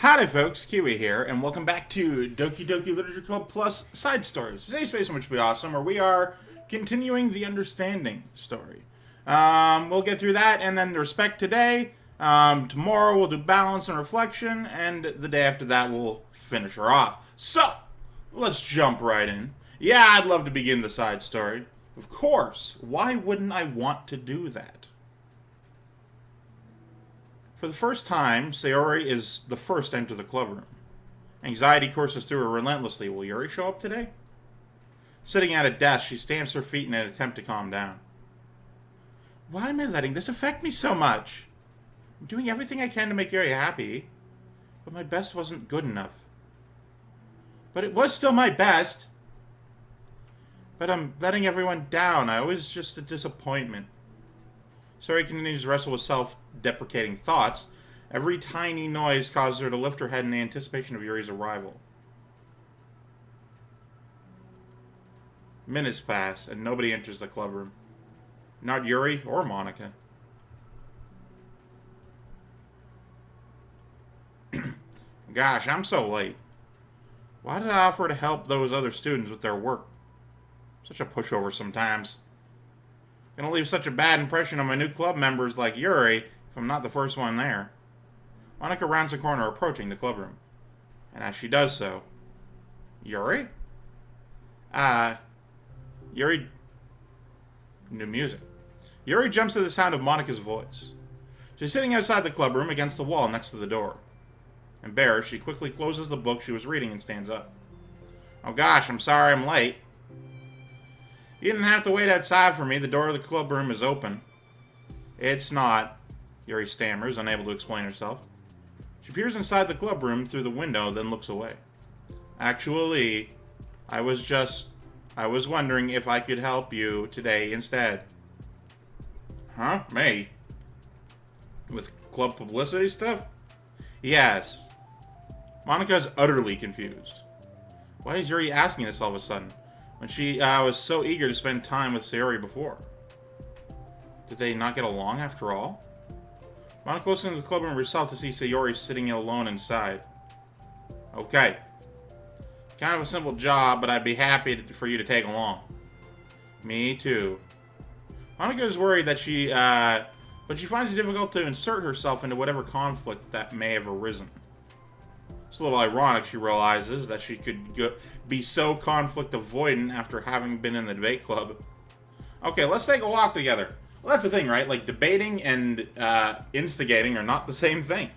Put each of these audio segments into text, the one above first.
Howdy folks, Keywii here, and welcome back to Doki Literature Club Plus Side Stories. Today's space in which will be awesome, where we are continuing the Understanding story. We'll get through that, and then the Respect today. Tomorrow we'll do Balance and Reflection, and the day after that we'll finish her off. So, let's jump right in. Yeah, I'd love to begin the side story. Of course, why wouldn't I want to do that? For the first time, Sayori is the first to enter the clubroom. Anxiety courses through her relentlessly. Will Yuri show up today? Sitting at a desk, she stamps her feet in an attempt to calm down. Why am I letting this affect me so much? I'm doing everything I can to make Yuri happy, but my best wasn't good enough. But it was still my best. But I'm letting everyone down. I was just a disappointment. Sayori continues to wrestle with self-deprecating thoughts. Every tiny noise causes her to lift her head in anticipation of Yuri's arrival. Minutes pass, and nobody enters the clubroom. Not Yuri or Monica. Gosh, I'm so late. Why did I offer to help those other students with their work? Such a pushover sometimes. Gonna leave such a bad impression on my new club members like Yuri if I'm not the first one there. Monica rounds the corner, approaching the clubroom. And as she does so... Yuri? Yuri... New music. Yuri jumps to the sound of Monica's voice. She's sitting outside the clubroom against the wall next to the door. Embarrassed, she quickly closes the book she was reading and stands up. Oh gosh, I'm sorry I'm late. You didn't have to wait outside for me. The door of the clubroom is open. It's not, Yuri stammers, unable to explain herself. She peers inside the clubroom through the window, then looks away. Actually, I was wondering if I could help you today instead. Huh? Me? With club publicity stuff? Yes. Monica's utterly confused. Why is Yuri asking this all of a sudden? When she was so eager to spend time with Sayori before. Did they not get along after all? Monica looks into the clubroom herself to see Sayori sitting alone inside. Okay. Kind of a simple job, but I'd be happy for you to take along. Me too. Monica is worried that but she finds it difficult to insert herself into whatever conflict that may have arisen. It's a little ironic, she realizes, that she could be so conflict avoidant after having been in the debate club. Okay, let's take a walk together. Well, that's the thing, right? Like, debating and instigating are not the same thing.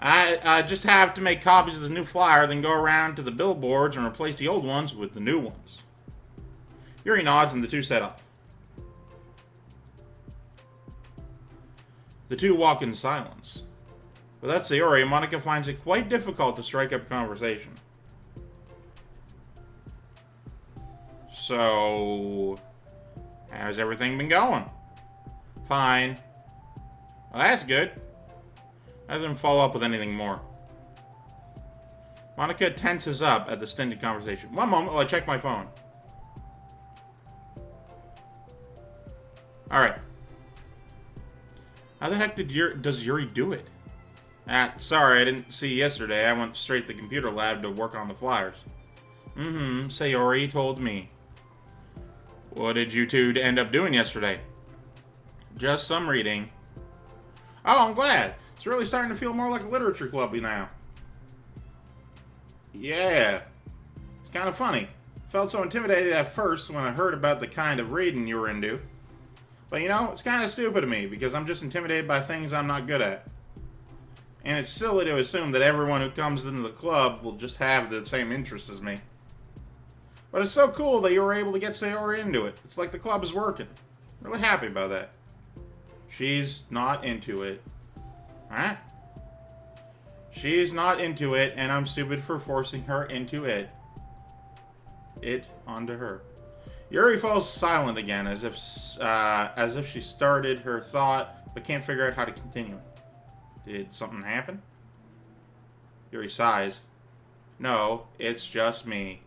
I just have to make copies of this new flyer, then go around to the billboards and replace the old ones with the new ones. Yuri nods and the two set off. The two walk in silence. Without Sayori, Monica finds it quite difficult to strike up conversation. So, how's everything been going? Fine. Well, that's good. I didn't follow up with anything more. Monica tenses up at the stinted conversation. One moment while I check my phone. Alright. How the heck does Yuri do it? Sorry, I didn't see yesterday. I went straight to the computer lab to work on the flyers. Sayori told me. What did you two end up doing yesterday? Just some reading. Oh, I'm glad. It's really starting to feel more like a literature club now. Yeah. It's kind of funny. Felt so intimidated at first when I heard about the kind of reading you were into. But you know, it's kind of stupid of me because I'm just intimidated by things I'm not good at. And it's silly to assume that everyone who comes into the club will just have the same interests as me. But it's so cool that you were able to get Sayori into it. It's like the club is working. Really happy about that. She's not into it. Huh? She's not into it, and I'm stupid for forcing her into it. It onto her. Yuri falls silent again, as if she started her thought, but can't figure out how to continue. Did something happen? Yuri sighs. No, it's just me.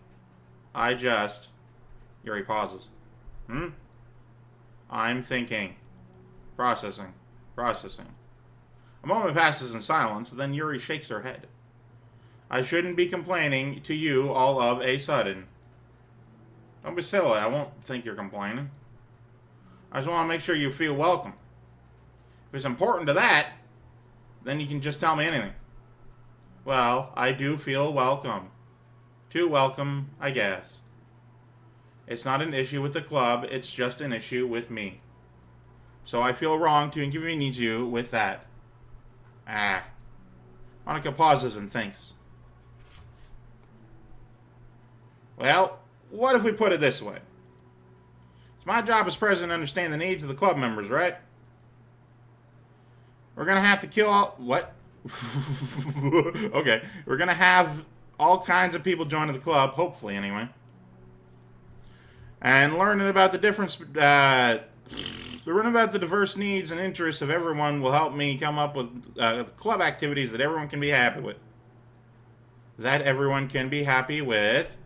Yuri pauses. I'm thinking. Processing. A moment passes in silence, then Yuri shakes her head. I shouldn't be complaining to you all of a sudden. Don't be silly, I won't think you're complaining. I just want to make sure you feel welcome. If it's important to that, then you can just tell me anything. Well, I do feel welcome. Too welcome, I guess. It's not an issue with the club, it's just an issue with me. So I feel wrong to inconvenience you with that. Monica pauses and thinks. Well, what if we put it this way? It's my job as president to understand the needs of the club members, right? We're gonna have to kill all... What? Okay. We're gonna have all kinds of people joining the club, hopefully anyway. And learning about the difference... learning about the diverse needs and interests of everyone will help me come up with club activities that everyone can be happy with. That everyone can be happy with.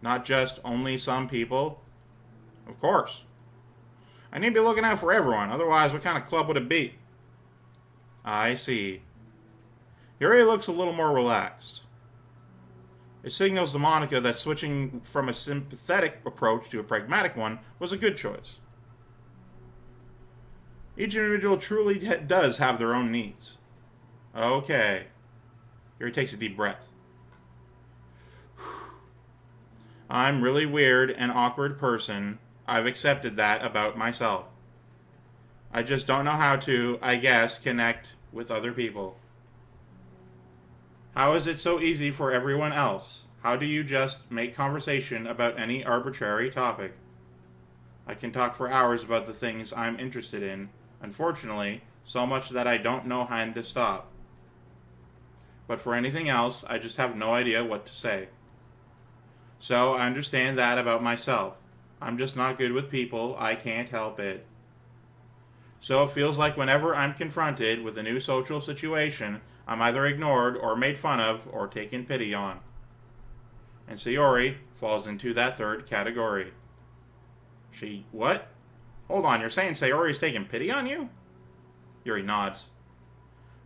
Not just only some people. Of course. I need to be looking out for everyone, otherwise what kind of club would it be? I see. Yuri looks a little more relaxed. It signals to Monica that switching from a sympathetic approach to a pragmatic one was a good choice. Each individual truly does have their own needs. Okay. Yuri takes a deep breath. I'm really weird and awkward person. I've accepted that about myself. I just don't know how to, I guess, connect with other people. How is it so easy for everyone else? How do you just make conversation about any arbitrary topic? I can talk for hours about the things I'm interested in. Unfortunately, so much that I don't know when to stop. But for anything else, I just have no idea what to say. So I understand that about myself. I'm just not good with people. I can't help it. So it feels like whenever I'm confronted with a new social situation, I'm either ignored or made fun of or taken pity on. And Sayori falls into that third category. She... what? Hold on, you're saying Sayori's taking pity on you? Yuri nods.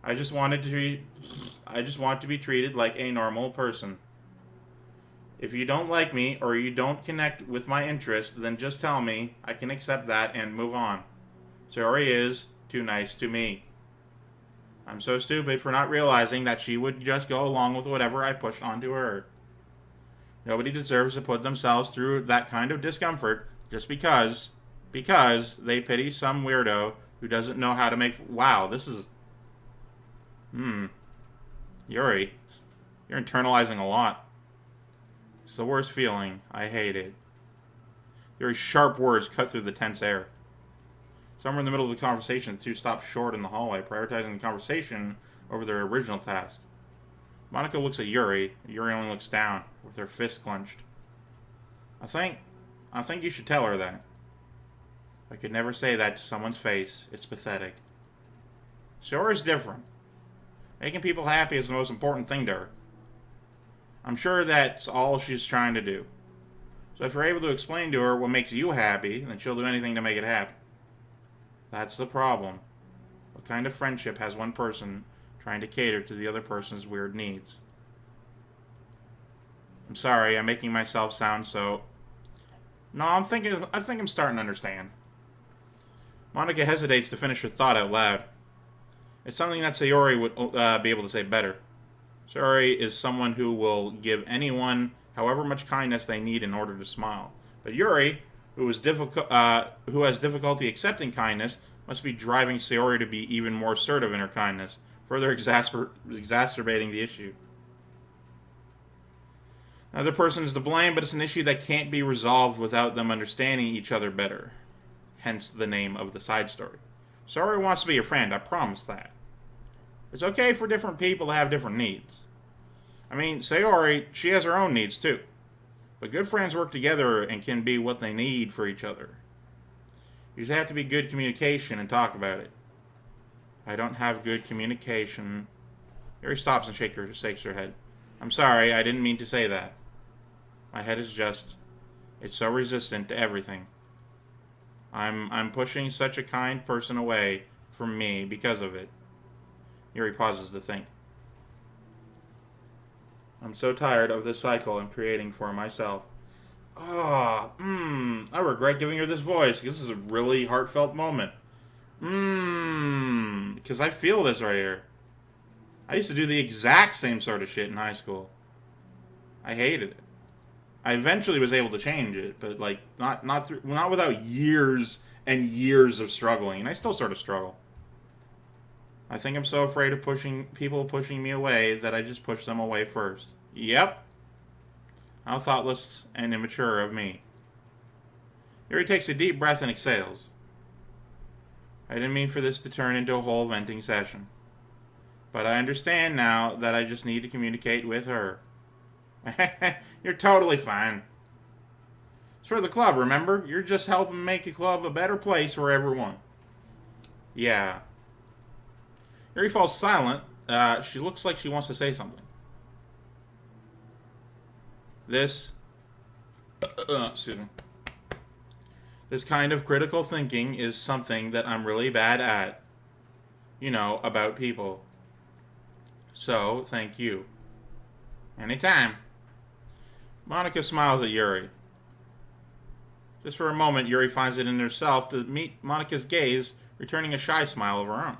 I just want to be treated like a normal person. If you don't like me or you don't connect with my interests, then just tell me. I can accept that and move on. Sayori is too nice to me. I'm so stupid for not realizing that she would just go along with whatever I pushed onto her. Nobody deserves to put themselves through that kind of discomfort just because they pity some weirdo who doesn't know how to make... Wow, this is... Yuri, you're internalizing a lot. It's the worst feeling. I hate it. Yuri's sharp words cut through the tense air. Somewhere in the middle of the conversation, the two stop short in the hallway, prioritizing the conversation over their original task. Monica looks at Yuri. Yuri only looks down, with her fist clenched. I think you should tell her that. I could never say that to someone's face. It's pathetic. Sayori's different. Making people happy is the most important thing to her. I'm sure that's all she's trying to do. So if you're able to explain to her what makes you happy, then she'll do anything to make it happen. That's the problem. What kind of friendship has one person trying to cater to the other person's weird needs? I'm sorry, I'm making myself sound so... No, I think I'm starting to understand. Monica hesitates to finish her thought out loud. It's something that Sayori would be able to say better. Sayori is someone who will give anyone however much kindness they need in order to smile. But Yuri, who has difficulty accepting kindness, must be driving Sayori to be even more assertive in her kindness, further exacerbating the issue. Another person is to blame, but it's an issue that can't be resolved without them understanding each other better. Hence the name of the side story. Sayori wants to be your friend, I promise that. It's okay for different people to have different needs. I mean, Sayori, she has her own needs too. But good friends work together and can be what they need for each other. You just have to be good communication and talk about it. I don't have good communication. Yuri stops and shakes her head. I'm sorry, I didn't mean to say that. My head is just... it's so resistant to everything. I'm pushing such a kind person away from me because of it. Yuri pauses to think. I'm so tired of this cycle I'm creating for myself. I regret giving her this voice. This is a really heartfelt moment. Because I feel this right here. I used to do the exact same sort of shit in high school. I hated it. I eventually was able to change it, but like not without years and years of struggling, and I still sort of struggle. I think I'm so afraid of people pushing me away that I just push them away first. Yep. How thoughtless and immature of me. Yuri takes a deep breath and exhales. I didn't mean for this to turn into a whole venting session. But I understand now that I just need to communicate with her. You're totally fine. It's for the club, remember? You're just helping make the club a better place for everyone. Yeah. Yuri falls silent. She looks like she wants to say something. This kind of critical thinking is something that I'm really bad at. You know, about people. So, thank you. Anytime. Monika smiles at Yuri. Just for a moment, Yuri finds it in herself to meet Monika's gaze, returning a shy smile of her own.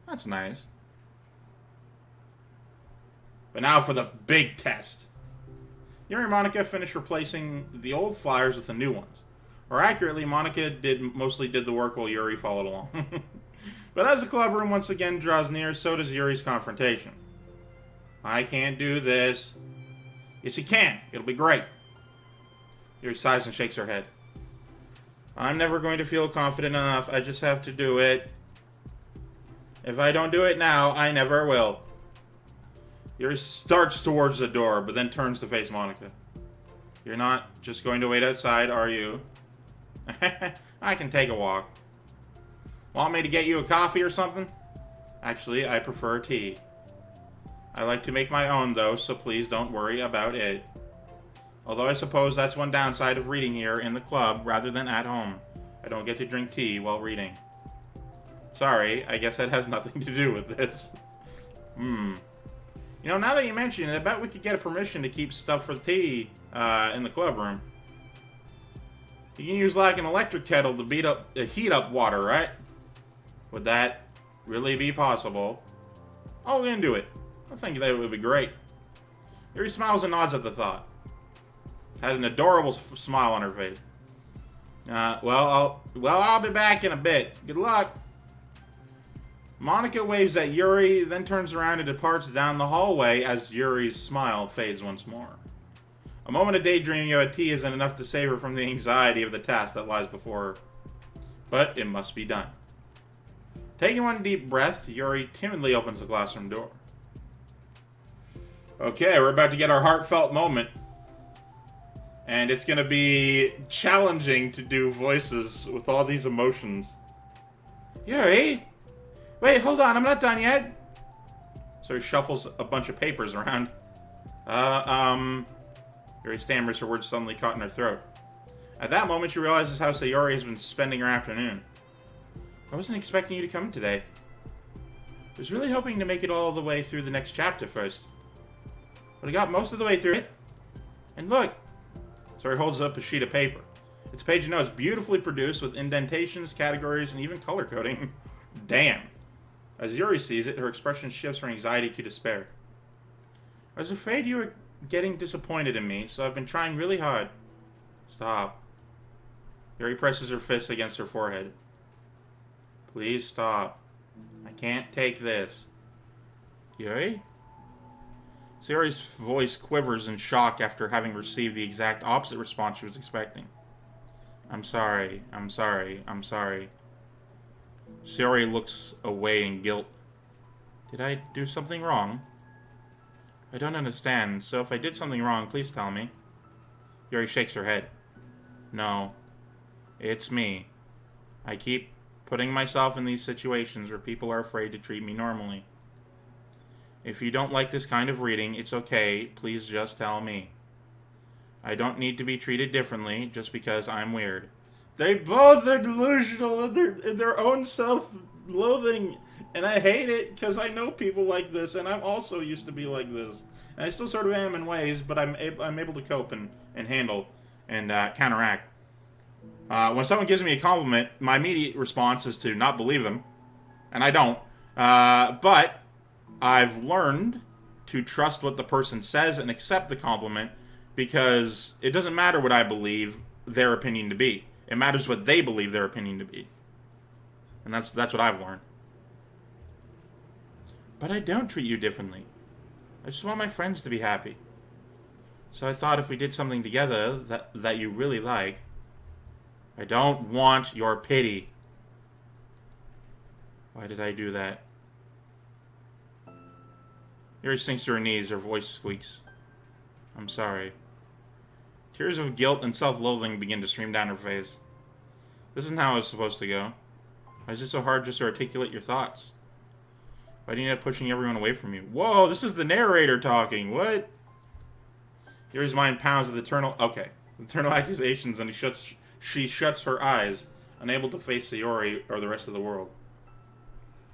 That's nice. But now for the big test. Yuri and Monika finish replacing the old flyers with the new ones. Or accurately, Monika mostly did the work while Yuri followed along. But as the club room once again draws near, so does Yuri's confrontation. I can't do this. Yes, you can. It'll be great. Yuri sighs and shakes her head. I'm never going to feel confident enough. I just have to do it. If I don't do it now, I never will. Yuri starts towards the door, but then turns to face Monika. You're not just going to wait outside, are you? I can take a walk. Want me to get you a coffee or something? Actually, I prefer tea. I like to make my own, though, so please don't worry about it. Although I suppose that's one downside of reading here in the club rather than at home. I don't get to drink tea while reading. Sorry, I guess that has nothing to do with this. You know, now that you mention it, I bet we could get a permission to keep stuff for tea in the club room. You can use like an electric kettle to heat up water, right? Would that really be possible? I'll look into it. I think that would be great. Yuri smiles and nods at the thought. Has an adorable smile on her face. Well, I'll be back in a bit. Good luck. Monika waves at Yuri, then turns around and departs down the hallway as Yuri's smile fades once more. A moment of daydreaming about tea isn't enough to save her from the anxiety of the task that lies before her. But it must be done. Taking one deep breath, Yuri timidly opens the classroom door. Okay, we're about to get our heartfelt moment. And it's going to be challenging to do voices with all these emotions. Yuri? Wait, hold on, I'm not done yet. So he shuffles a bunch of papers around. Yuri stammers, her words suddenly caught in her throat. At that moment, she realizes how Sayori has been spending her afternoon. I wasn't expecting you to come today. I was really hoping to make it all the way through the next chapter first. But I got most of the way through it. And look. Sayori holds up a sheet of paper. It's a page of notes, beautifully produced with indentations, categories, and even color coding. Damn. As Yuri sees it, her expression shifts from anxiety to despair. I was afraid you were getting disappointed in me, so I've been trying really hard. Stop. Yuri presses her fist against her forehead. Please stop. I can't take this. Yuri? Sayori's voice quivers in shock after having received the exact opposite response she was expecting. I'm sorry. I'm sorry. I'm sorry. Sayori looks away in guilt. Did I do something wrong? I don't understand, so if I did something wrong, please tell me. Yuri shakes her head. No. It's me. I keep putting myself in these situations where people are afraid to treat me normally. If you don't like this kind of reading, it's okay. Please just tell me. I don't need to be treated differently just because I'm weird. They both are delusional in their own self-loathing. And I hate it because I know people like this, and I'm also used to be like this. And I still sort of am in ways, but I'm able to cope and handle and counteract. When someone gives me a compliment, my immediate response is to not believe them, and I don't. But I've learned to trust what the person says and accept the compliment because it doesn't matter what I believe their opinion to be. It matters what they believe their opinion to be. And that's what I've learned. But I don't treat you differently. I just want my friends to be happy. So I thought if we did something together that you really like. I don't want your pity. Why did I do that? Yuri sinks to her knees, her voice squeaks. I'm sorry. Tears of guilt and self-loathing begin to stream down her face. This isn't how it was supposed to go. Why is it so hard just to articulate your thoughts? Why do you end up pushing everyone away from you? Whoa, this is the narrator talking. What? Yuri's mind pounds with eternal accusations, and she shuts her eyes, unable to face Sayori or the rest of the world.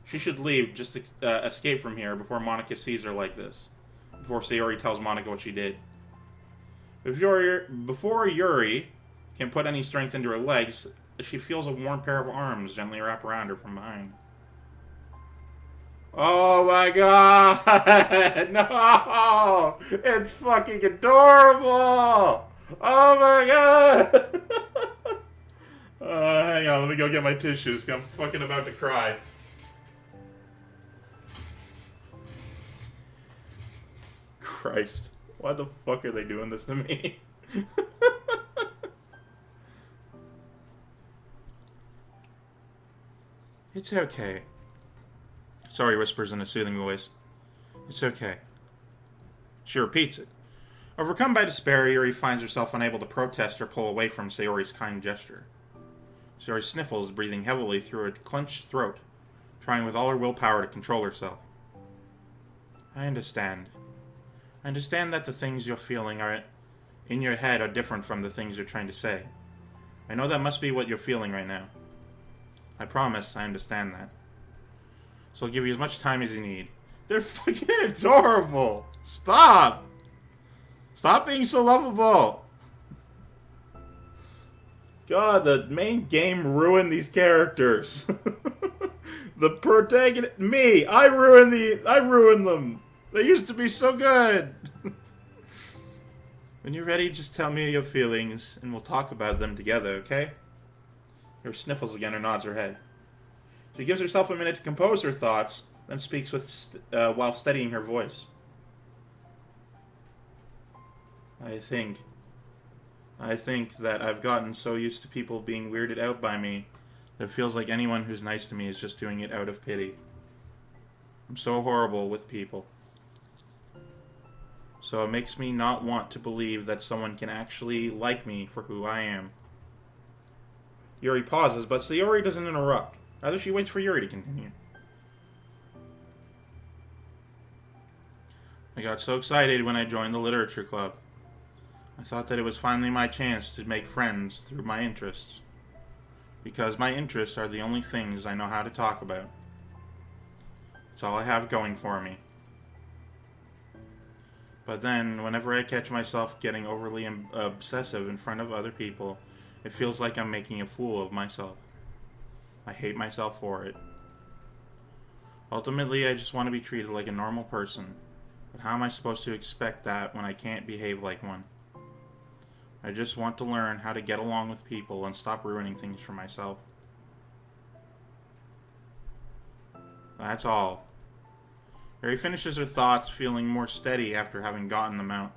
She should leave, just to escape from here before Monica sees her like this. Before Sayori tells Monica what she did. Before Yuri can put any strength into her legs, she feels a warm pair of arms gently wrap around her from behind. Oh my god! No! It's fucking adorable! Oh my god! Hang on, let me go get my tissues. I'm fucking about to cry. Christ. Why the fuck are they doing this to me? It's okay. Sayori whispers in a soothing voice. It's okay. She repeats it. Overcome by despair, Yuri finds herself unable to protest or pull away from Sayori's kind gesture. Sayori sniffles, breathing heavily through a clenched throat, trying with all her willpower to control herself. I understand. I understand that the things you're feeling are in your head are different from the things you're trying to say. I know that must be what you're feeling right now. I promise I understand that. So I'll give you as much time as you need. They're fucking adorable! Stop! Stop being so lovable! God, the main game ruined these characters. The protagonist... Me! I ruined them! They used to be so good! When you're ready, just tell me your feelings, and we'll talk about them together, okay? Her sniffles again and nods her head. She gives herself a minute to compose her thoughts, then speaks while steadying her voice. I think that I've gotten so used to people being weirded out by me that it feels like anyone who's nice to me is just doing it out of pity. I'm so horrible with people. So it makes me not want to believe that someone can actually like me for who I am. Yuri pauses, but Sayori doesn't interrupt. Rather, she waits for Yuri to continue. I got so excited when I joined the literature club. I thought that it was finally my chance to make friends through my interests. Because my interests are the only things I know how to talk about. It's all I have going for me. But then, whenever I catch myself getting overly obsessive in front of other people, it feels like I'm making a fool of myself. I hate myself for it. Ultimately, I just want to be treated like a normal person. But how am I supposed to expect that when I can't behave like one? I just want to learn how to get along with people and stop ruining things for myself. That's all. Yuri finishes her thoughts, feeling more steady after having gotten them out.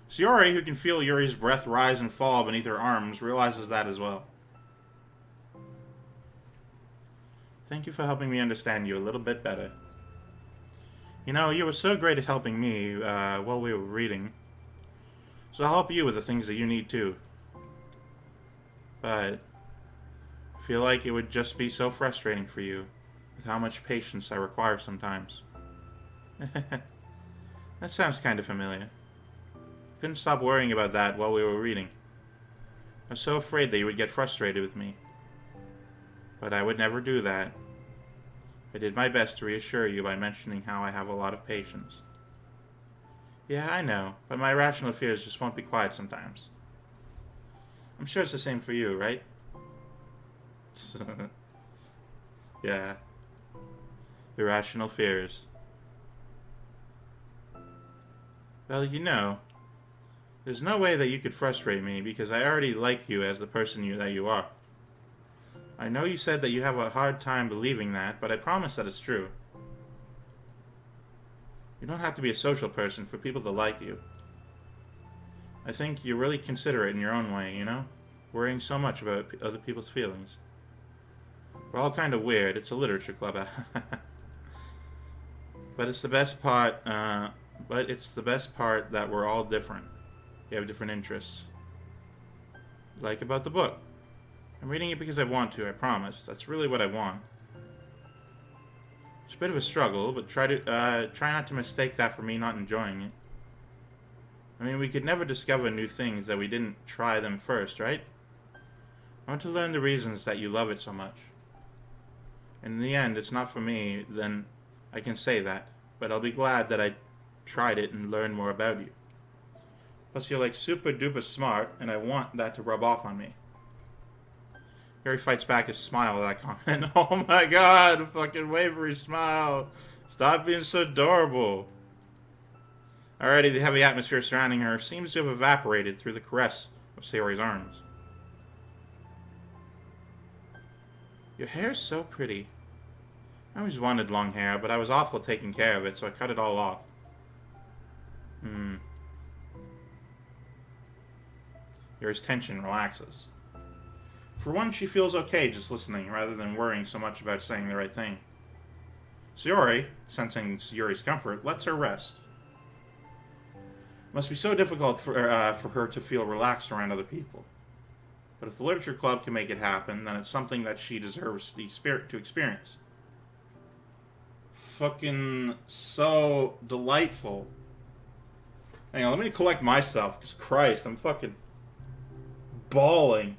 Sayori, who can feel Yuri's breath rise and fall beneath her arms, realizes that as well. Thank you for helping me understand you a little bit better. You know, you were so great at helping me while we were reading. So I'll help you with the things that you need too. But I feel like it would just be so frustrating for you with how much patience I require sometimes. That sounds kind of familiar. Couldn't stop worrying about that while we were reading. I was so afraid that you would get frustrated with me. But I would never do that. I did my best to reassure you by mentioning how I have a lot of patience. Yeah, I know, but my irrational fears just won't be quiet sometimes. I'm sure it's the same for you, right? Yeah. Irrational fears. Well, there's no way that you could frustrate me because I already like you as the person that you are. I know you said that you have a hard time believing that, but I promise that it's true. You don't have to be a social person for people to like you. I think you're really considerate in your own way, Worrying so much about other people's feelings. We're all kind of weird. It's a literature club. But it's the best part, that we're all different. We have different interests. Like about the book. I'm reading it because I want to, I promise. That's really what I want. It's a bit of a struggle, but try not to mistake that for me not enjoying it. I mean, we could never discover new things that we didn't try them first, right? I want to learn the reasons that you love it so much. And in the end, it's not for me, then I can say that. But I'll be glad that I tried it and learned more about you. Plus, you're like super duper smart, and I want that to rub off on me. Harry fights back a smile at that comment. Oh my god, fucking wavery smile. Stop being so adorable. Already, the heavy atmosphere surrounding her seems to have evaporated through the caress of Sayori's arms. Your hair's so pretty. I always wanted long hair, but I was awful at taking care of it, so I cut it all off. Yuri's tension relaxes. For one, she feels okay just listening, rather than worrying so much about saying the right thing. Sayori, sensing Yuri's comfort, lets her rest. It must be so difficult for her to feel relaxed around other people. But if the Literature Club can make it happen, then it's something that she deserves to experience. Fucking so delightful. Hang on, let me collect myself, because Christ, I'm fucking bawling.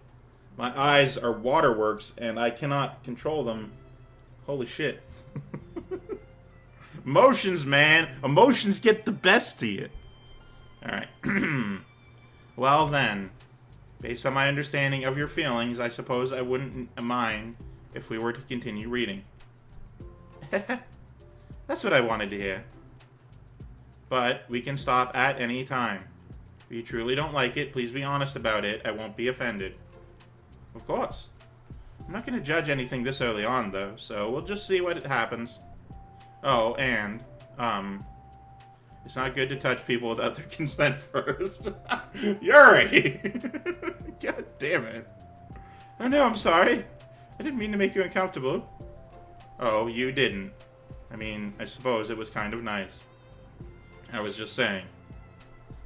My eyes are waterworks, and I cannot control them. Holy shit. Emotions, man. Emotions get the best of you. Alright. Well then, based on my understanding of your feelings, I suppose I wouldn't mind if we were to continue reading. That's what I wanted to hear. But we can stop at any time. If you truly don't like it, please be honest about it. I won't be offended. Of course. I'm not going to judge anything this early on, though, so we'll just see what happens. Oh, and, it's not good to touch people without their consent first. Yuri! God damn it. Oh no, I'm sorry. I didn't mean to make you uncomfortable. Oh, you didn't. I mean, I suppose it was kind of nice. I was just saying.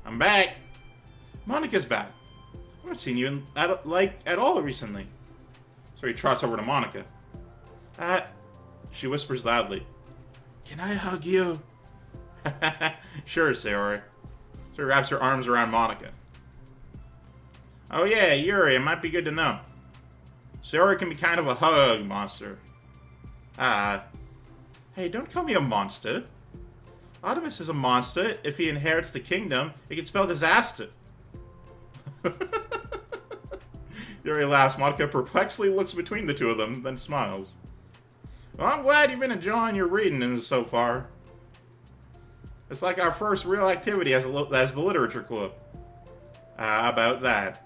I'm back! Monica's back. I haven't seen you at all recently. So he trots over to Monica. She whispers loudly. Can I hug you? Sure, Sayori. So he wraps her arms around Monica. Oh yeah, Yuri, it might be good to know. Sayori can be kind of a hug monster. Hey, don't call me a monster. Artemis is a monster. If he inherits the kingdom, it could spell disaster. Yuri laughs. Monica perplexedly looks between the two of them, then smiles. Well, I'm glad you've been enjoying your reading so far. It's like our first real activity as the Literature Club. About that.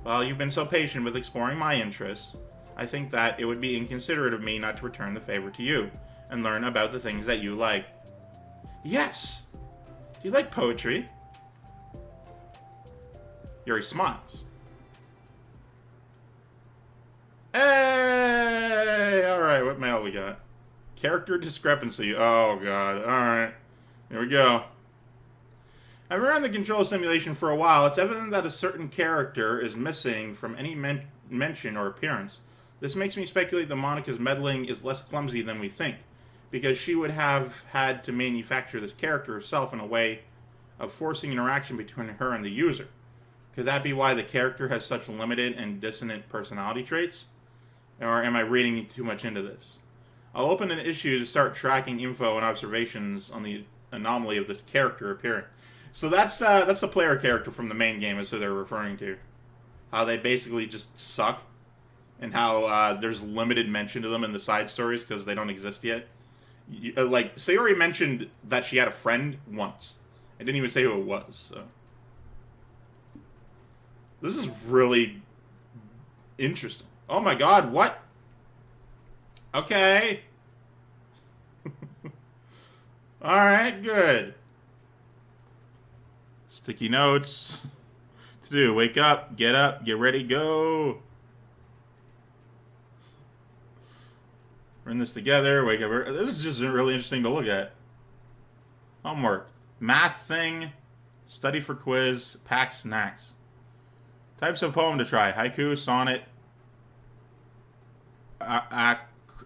Well, you've been so patient with exploring my interests. I think that it would be inconsiderate of me not to return the favor to you and learn about the things that you like. Yes! Do you like poetry? Yuri smiles. Hey! Alright, what mail we got? Character discrepancy. Oh, God. Alright. Here we go. I've run the control simulation for a while. It's evident that a certain character is missing from any mention or appearance. This makes me speculate that Monica's meddling is less clumsy than we think, because she would have had to manufacture this character herself in a way of forcing interaction between her and the user. Could that be why the character has such limited and dissonant personality traits? Or am I reading too much into this? I'll open an issue to start tracking info and observations on the anomaly of this character appearing. So that's a player character from the main game, is who they're referring to. How they basically just suck, and how there's limited mention to them in the side stories because they don't exist yet. Like, Sayori mentioned that she had a friend once. I didn't even say who it was, so. This is really interesting. Oh my god, what? Okay. Alright, good. Sticky notes. To do. Wake up, get ready, go. We're in this together, wake up. This is just really interesting to look at. Homework. Math thing. Study for quiz. Pack snacks. Types of poem to try. Haiku, sonnet.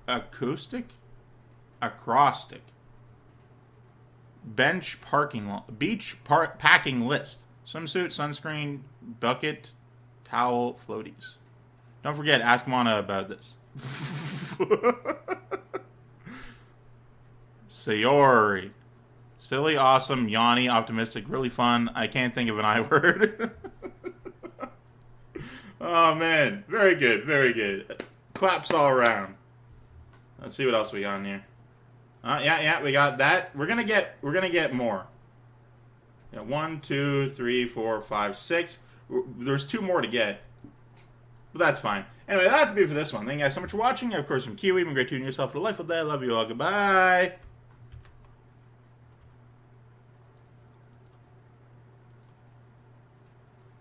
Acoustic? Acrostic. Beach packing list. Swimsuit, sunscreen, bucket, towel, floaties. Don't forget, ask Mana about this. Sayori. Silly, awesome, yawny, optimistic, really fun. I can't think of an I word. Oh man, very good, very good. Claps all around. Let's see what else we got in here. Yeah, we got that. We're gonna get more. Yeah, 1, 2, 3, 4, 5, 6. There's 2 more to get, but that's fine. Anyway, that'll be for this one. Thank you guys so much for watching. Of course, from Keywii, been great tuning yourself. Have a delightful day. I love you all. Goodbye.